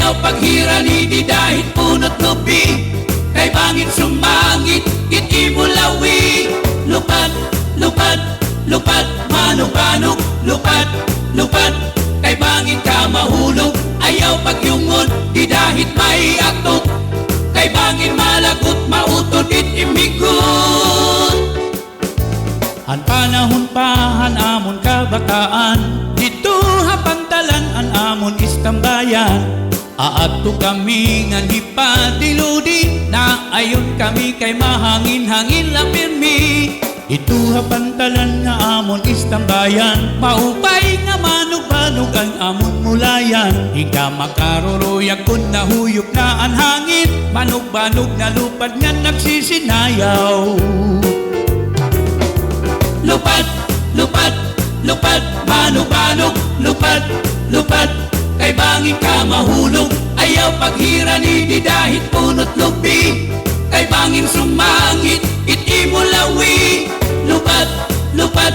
ayaw paghirani di dahit punot lupi. Kay bangin sumangit, iti mulawi. Lupad, lupad, lupad, manok-manok. Lupad, lupad, kay bangin ka mahulog. Ayaw pagyungon, di dahit may atok. Kay bangin malagot, mautod it imigot. Han panahon pa, han amon kabataan. Dito hapantalan, an amon istambayan. Aadto kami nga di padiludi. Na ayon kami kay mahangin-hangin la pirmi. Ito hapantalan nga amon istambayan. Maupay nga manog-manog ang amon mulayan. Ika makaruruyag kun nahuyop na ang hangin. Manog-manog na lupad nga nagsisinayaw. Lupad, lupad, lupad, manog-manog. Lupad, lupad, kay bangin ka mahulog. Ayaw paghirani di dahit punot lupi. Kay bangin sumangit, iti mulawi. Lupad, lupad,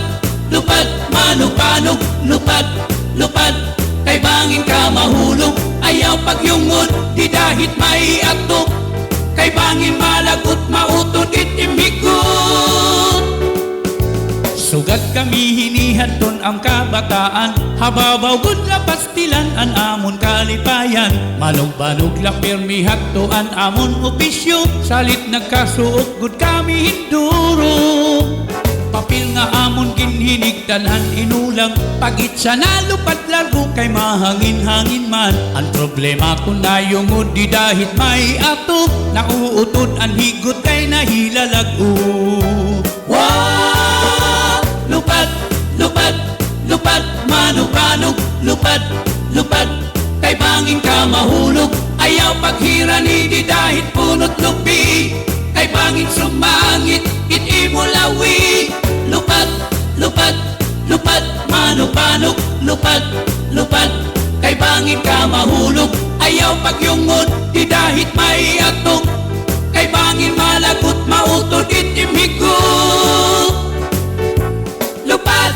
lupad, manog-manog. Lupad, lupad, kay bangin ka mahulog. Ayaw pagyungon, di dahit may atok. Kay bangin malagot, mautod iti migot. Sugat kami hinihanton ang kabataan. Hababaw gud la pastilan an amon kalipayan. Manog-banog la pirmi haktoan amon opisyo. Salit nagkasuok gud kami hinduro. Papil nga amon ginhinigdanhan inulang. Pagit sa nalupad largo kay mahangin-hangin man. Ang problema kung nayungod di dahit may atok. Nauutod ang higot kay nahilalag-o. Wow! Lupad, lupad, lupad, manog-manog. Lupad, lupad, kay bangin ka mahulog. Ayaw paghirani di dahit punot lupi. Kay bangin sumangit, iti mulawi. Lupad, lupad, lupad, manog-manog. Lupad, lupad, kay bangin ka mahulog. Ayaw pagyungon, di dahit may atok. Kay bangin malagot, mautod iti migot. Lupad,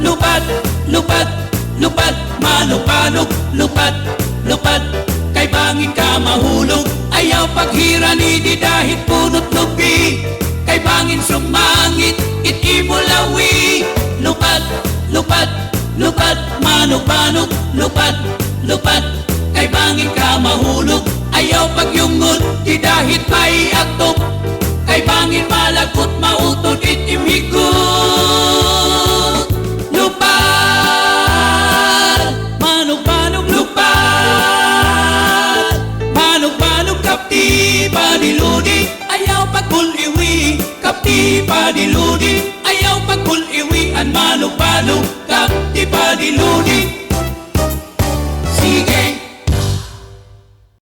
lupad, lupad, manog-manog. Lupad, lupad, kay bangin ka mahulog. Ayaw paghirani di dahit punot lupi. Kay bangin sumangit, iti mulawi. Lupad, lupad, lupad, manog-manog. Lupad, lupad, kay bangin ka mahulog. Ayaw pagyungon, di dahit may atok. Kay bangin malagot, mautod iti migot. Lupad, manog-manog. Lupad, manog-manog. Kapti padiludi, ayaw pagbuliwi. Kapti padiludi, ayaw pagbuliwi. An manog-manog, kapti padiludi.